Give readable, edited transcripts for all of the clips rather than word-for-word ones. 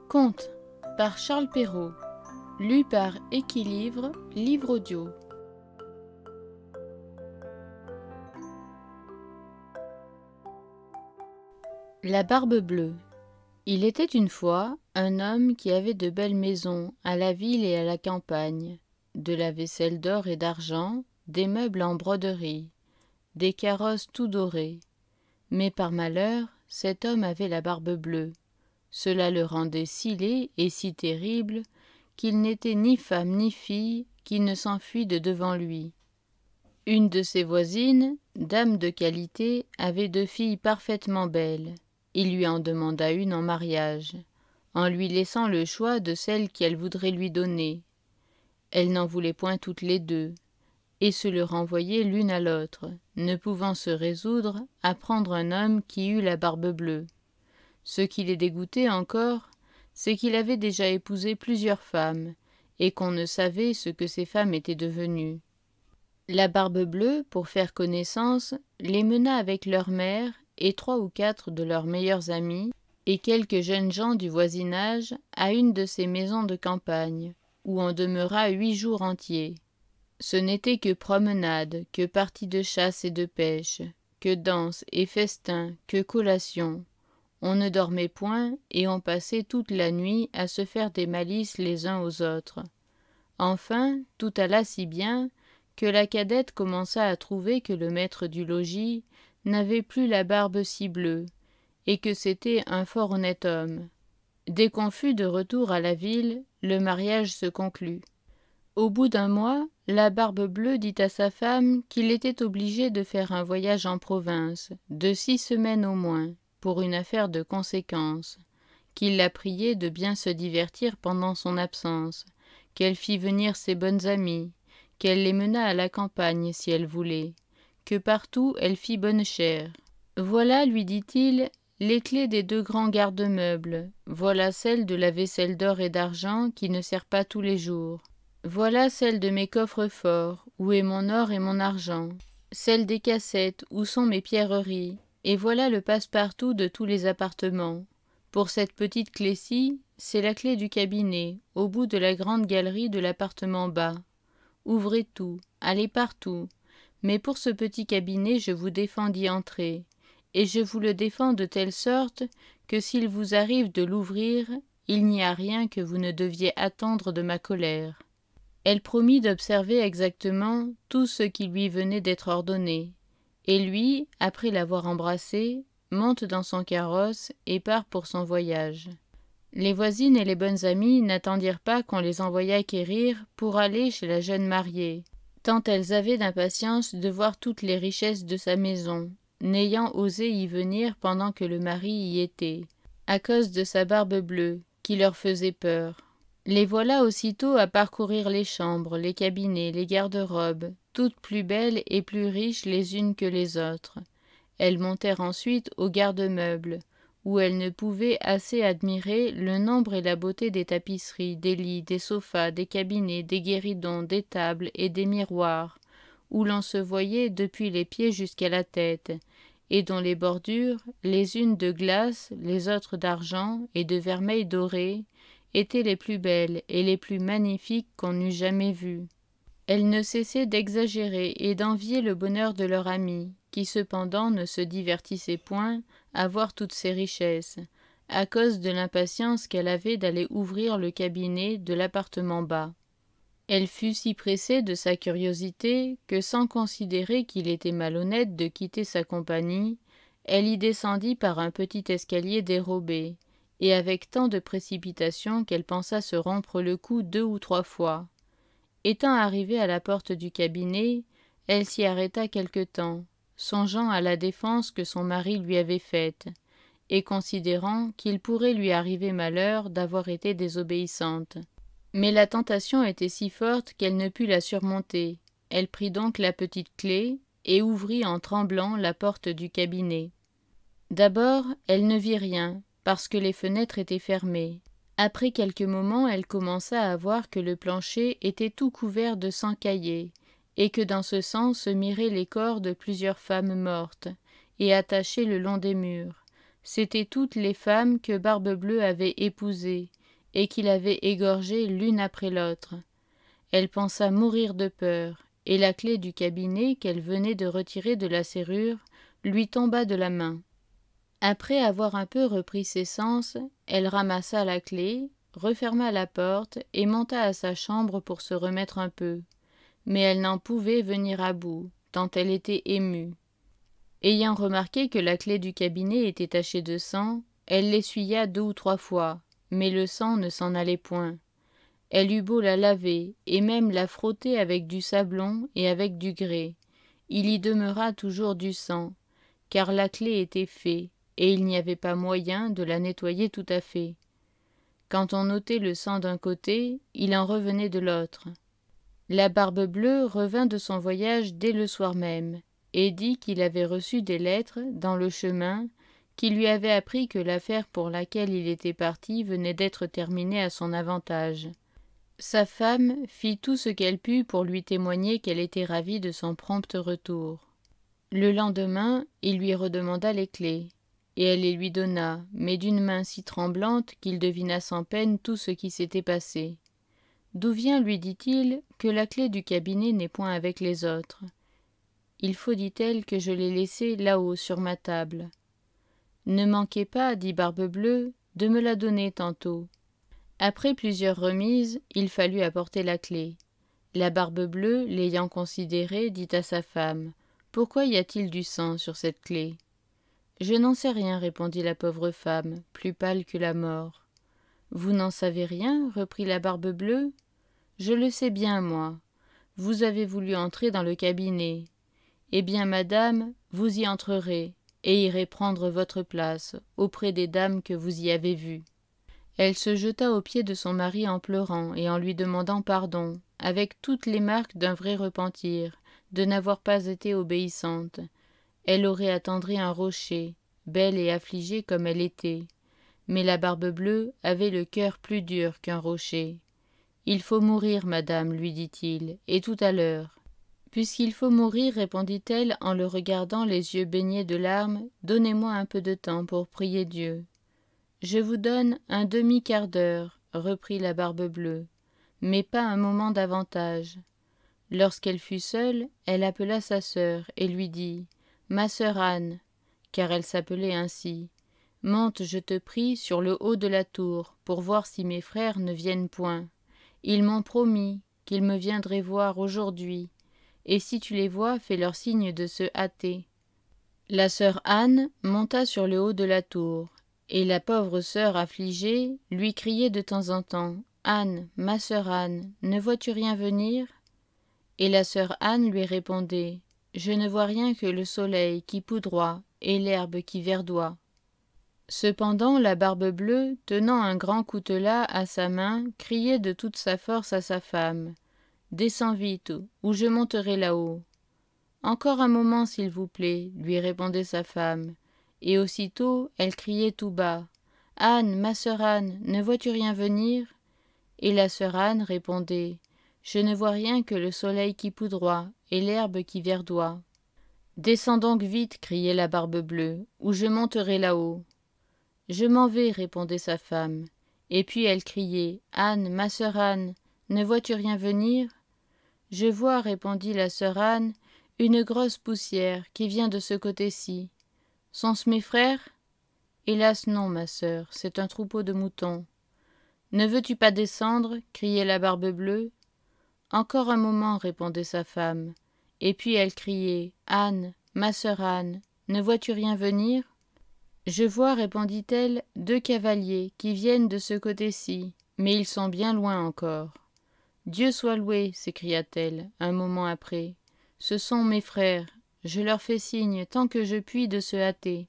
Conte par Charles Perrault, lu par Équilivre, livre audio. La barbe bleue. Il était une fois un homme qui avait de belles maisons à la ville et à la campagne, de la vaisselle d'or et d'argent, des meubles en broderie, des carrosses tout dorés. Mais par malheur, cet homme avait la barbe bleue. Cela le rendait si laid et si terrible qu'il n'était ni femme ni fille qui ne s'enfuit de devant lui. Une de ses voisines, dame de qualité, avait 2 filles parfaitement belles. Il lui en demanda une en mariage, en lui laissant le choix de celle qu'elle voudrait lui donner. Elle n'en voulait point toutes les 2, et se le renvoyait l'une à l'autre, ne pouvant se résoudre à prendre un homme qui eût la barbe bleue. Ce qui les dégoûtait encore, c'est qu'il avait déjà épousé plusieurs femmes, et qu'on ne savait ce que ces femmes étaient devenues. La barbe bleue, pour faire connaissance, les mena avec leur mère et 3 ou 4 de leurs meilleurs amis, et quelques jeunes gens du voisinage, à une de ces maisons de campagne, où on demeura 8 jours entiers. Ce n'était que promenade, que parties de chasse et de pêche, que danse et festin, que collation. On ne dormait point, et on passait toute la nuit à se faire des malices les uns aux autres. Enfin, tout alla si bien que la cadette commença à trouver que le maître du logis n'avait plus la barbe si bleue, et que c'était un fort honnête homme. Dès qu'on fut de retour à la ville, le mariage se conclut. Au bout d'1 mois, la barbe bleue dit à sa femme qu'il était obligé de faire un voyage en province, de 6 semaines au moins, pour une affaire de conséquence, qu'il la priait de bien se divertir pendant son absence, qu'elle fît venir ses bonnes amies, qu'elle les menât à la campagne si elle voulait, que partout elle fît bonne chère. Voilà, lui dit-il, les clés des 2 grands garde-meubles, voilà celle de la vaisselle d'or et d'argent qui ne sert pas tous les jours. Voilà celle de mes coffres-forts, où est mon or et mon argent, celle des cassettes, où sont mes pierreries, et voilà le passe-partout de tous les appartements. Pour cette petite clé-ci, c'est la clé du cabinet, au bout de la grande galerie de l'appartement bas. Ouvrez tout, allez partout, mais pour ce petit cabinet je vous défends d'y entrer, et je vous le défends de telle sorte que s'il vous arrive de l'ouvrir, il n'y a rien que vous ne deviez attendre de ma colère. Elle promit d'observer exactement tout ce qui lui venait d'être ordonné, et lui, après l'avoir embrassée, monte dans son carrosse et part pour son voyage. Les voisines et les bonnes amies n'attendirent pas qu'on les envoyât quérir pour aller chez la jeune mariée, tant elles avaient d'impatience de voir toutes les richesses de sa maison, n'ayant osé y venir pendant que le mari y était, à cause de sa barbe bleue, qui leur faisait peur. Les voilà aussitôt à parcourir les chambres, les cabinets, les garde-robes, toutes plus belles et plus riches les unes que les autres. Elles montèrent ensuite au garde-meubles, où elles ne pouvaient assez admirer le nombre et la beauté des tapisseries, des lits, des sofas, des cabinets, des guéridons, des tables et des miroirs, où l'on se voyait depuis les pieds jusqu'à la tête, et dont les bordures, les unes de glace, les autres d'argent et de vermeil doré, étaient les plus belles et les plus magnifiques qu'on eût jamais vues. Elles ne cessaient d'exagérer et d'envier le bonheur de leur amie, qui cependant ne se divertissait point à voir toutes ces richesses, à cause de l'impatience qu'elle avait d'aller ouvrir le cabinet de l'appartement bas. Elle fut si pressée de sa curiosité que, sans considérer qu'il était malhonnête de quitter sa compagnie, elle y descendit par un petit escalier dérobé, et avec tant de précipitation qu'elle pensa se rompre le cou 2 ou 3 fois. Étant arrivée à la porte du cabinet, elle s'y arrêta quelque temps, songeant à la défense que son mari lui avait faite, et considérant qu'il pourrait lui arriver malheur d'avoir été désobéissante. Mais la tentation était si forte qu'elle ne put la surmonter. Elle prit donc la petite clé et ouvrit en tremblant la porte du cabinet. D'abord, elle ne vit rien, parce que les fenêtres étaient fermées. Après quelques moments, elle commença à voir que le plancher était tout couvert de sang caillé, et que dans ce sang se miraient les corps de plusieurs femmes mortes, et attachées le long des murs. C'étaient toutes les femmes que Barbe-Bleue avait épousées, et qui l'avaient égorgée l'une après l'autre. Elle pensa mourir de peur, et la clé du cabinet qu'elle venait de retirer de la serrure lui tomba de la main. Après avoir un peu repris ses sens, elle ramassa la clé, referma la porte et monta à sa chambre pour se remettre un peu. Mais elle n'en pouvait venir à bout, tant elle était émue. Ayant remarqué que la clé du cabinet était tachée de sang, elle l'essuya 2 ou 3 fois, mais le sang ne s'en allait point. Elle eut beau la laver, et même la frotter avec du sablon et avec du grès. Il y demeura toujours du sang, car la clé était faite, et il n'y avait pas moyen de la nettoyer tout à fait. Quand on ôtait le sang d'un côté, il en revenait de l'autre. La Barbe-Bleue revint de son voyage dès le soir même, et dit qu'il avait reçu des lettres, dans le chemin, qui lui avaient appris que l'affaire pour laquelle il était parti venait d'être terminée à son avantage. Sa femme fit tout ce qu'elle put pour lui témoigner qu'elle était ravie de son prompt retour. Le lendemain, il lui redemanda les clés, et elle les lui donna, mais d'une main si tremblante qu'il devina sans peine tout ce qui s'était passé. « D'où vient, lui dit-il, que la clé du cabinet n'est point avec les autres ? Il faut, dit-elle, que je l'ai laissée là-haut sur ma table. Ne manquez pas, dit Barbe-Bleue, de me la donner tantôt. Après plusieurs remises, il fallut apporter la clé. La Barbe-Bleue, l'ayant considérée, dit à sa femme : « Pourquoi y a-t-il du sang sur cette clé ?»« Je n'en sais rien, répondit la pauvre femme, plus pâle que la mort. « Vous n'en savez rien, reprit la Barbe-Bleue. Je le sais bien, moi. Vous avez voulu entrer dans le cabinet. Eh bien, madame, vous y entrerez, et irez prendre votre place auprès des dames que vous y avez vues. » Elle se jeta aux pieds de son mari en pleurant et en lui demandant pardon, avec toutes les marques d'un vrai repentir, de n'avoir pas été obéissante. Elle aurait attendri un rocher, belle et affligée comme elle était. Mais la Barbe-Bleue avait le cœur plus dur qu'un rocher. « Il faut mourir, madame, lui dit-il, et tout à l'heure. »« Puisqu'il faut mourir, répondit-elle en le regardant les yeux baignés de larmes, donnez-moi un peu de temps pour prier Dieu. »« Je vous donne un demi-quart d'heure, reprit la Barbe-Bleue, mais pas un moment davantage. Lorsqu'elle fut seule, elle appela sa sœur et lui dit : « Ma sœur Anne, car elle s'appelait ainsi, monte, je te prie, sur le haut de la tour, pour voir si mes frères ne viennent point. Ils m'ont promis qu'ils me viendraient voir aujourd'hui, et si tu les vois, fais-leur signe de se hâter. » La sœur Anne monta sur le haut de la tour, et la pauvre sœur affligée lui criait de temps en temps : « Anne, ma sœur Anne, ne vois-tu rien venir ?» Et la sœur Anne lui répondait : « Je ne vois rien que le soleil qui poudroie et l'herbe qui verdoie. » Cependant, la Barbe-Bleue, tenant un grand coutelas à sa main, criait de toute sa force à sa femme : « Descends vite, ou je monterai là-haut. »« Encore un moment, s'il vous plaît, lui répondait sa femme, et aussitôt elle criait tout bas : « Anne, ma sœur Anne, ne vois-tu rien venir ?» Et la sœur Anne répondait : « Je ne vois rien que le soleil qui poudroie et l'herbe qui verdoie. »« Descends donc vite, criait la Barbe-Bleue, ou je monterai là-haut. »« Je m'en vais, répondait sa femme. Et puis elle criait : « Anne, ma sœur Anne, ne vois-tu rien venir ?»« Je vois, répondit la sœur Anne, une grosse poussière qui vient de ce côté-ci. Sont-ce mes frères ? Hélas non, ma sœur, c'est un troupeau de moutons. »« Ne veux-tu pas descendre ? criait la Barbe-Bleue. Encore un moment, répondait sa femme. Et puis elle criait : « Anne, ma sœur Anne, ne vois-tu rien venir ? » « Je vois, répondit-elle, 2 cavaliers qui viennent de ce côté-ci, mais ils sont bien loin encore. »« Dieu soit loué, s'écria-t-elle, un moment après. Ce sont mes frères, je leur fais signe tant que je puis de se hâter. »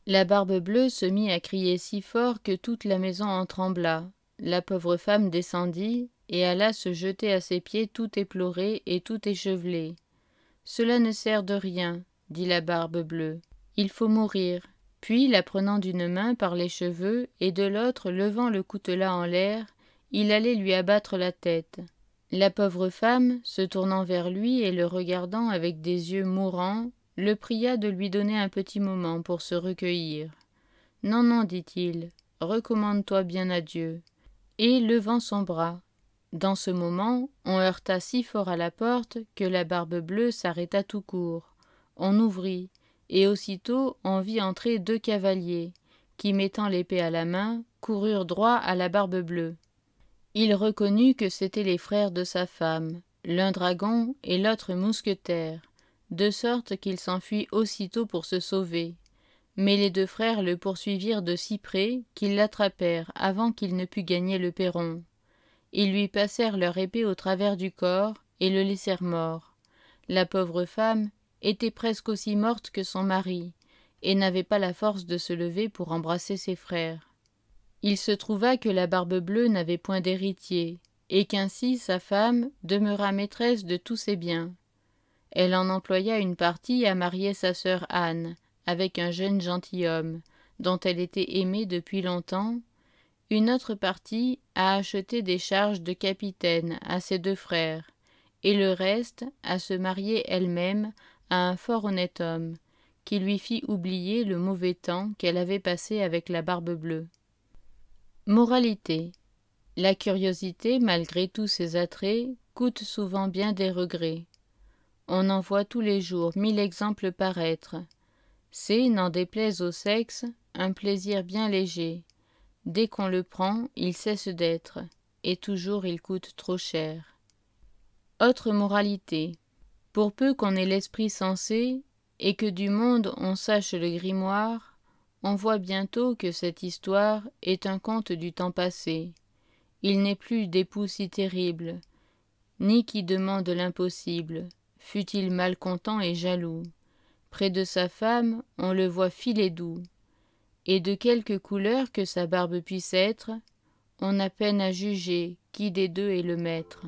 La Barbe-Bleue se mit à crier si fort que toute la maison en trembla. La pauvre femme descendit et alla se jeter à ses pieds tout éplorée et tout échevelée. « Cela ne sert de rien, dit la Barbe-Bleue, il faut mourir. » Puis, la prenant d'une main par les cheveux et de l'autre levant le coutelas en l'air, il allait lui abattre la tête. La pauvre femme, se tournant vers lui et le regardant avec des yeux mourants, le pria de lui donner un petit moment pour se recueillir. « Non, non, dit-il, recommande-toi bien à Dieu. » et levant son bras. Dans ce moment, on heurta si fort à la porte que la Barbe-Bleue s'arrêta tout court. On ouvrit, et aussitôt on vit entrer 2 cavaliers, qui, mettant l'épée à la main, coururent droit à la Barbe-Bleue. Il reconnut que c'étaient les frères de sa femme, l'un dragon et l'autre mousquetaire, de sorte qu'il s'enfuit aussitôt pour se sauver. Mais les 2 frères le poursuivirent de si près qu'ils l'attrapèrent avant qu'il ne pût gagner le perron. Ils lui passèrent leur épée au travers du corps et le laissèrent mort. La pauvre femme était presque aussi morte que son mari, et n'avait pas la force de se lever pour embrasser ses frères. Il se trouva que la Barbe-Bleue n'avait point d'héritier, et qu'ainsi sa femme demeura maîtresse de tous ses biens. Elle en employa une partie à marier sa sœur Anne, avec un jeune gentilhomme, dont elle était aimée depuis longtemps, une autre partie à acheter des charges de capitaine à ses 2 frères, et le reste à se marier elle-même à un fort honnête homme, qui lui fit oublier le mauvais temps qu'elle avait passé avec la Barbe-Bleue. Moralité. La curiosité, malgré tous ses attraits, coûte souvent bien des regrets. On en voit tous les jours 1000 exemples paraître. C'est, n'en déplaise au sexe, un plaisir bien léger. Dès qu'on le prend, il cesse d'être, et toujours il coûte trop cher. Autre moralité. Pour peu qu'on ait l'esprit sensé, et que du monde on sache le grimoire, on voit bientôt que cette histoire est un conte du temps passé. Il n'est plus d'époux si terrible, ni qui demande l'impossible, fût-il malcontent et jaloux. Près de sa femme, on le voit filer doux, et de quelque couleur que sa barbe puisse être, on a peine à juger qui des 2 est le maître.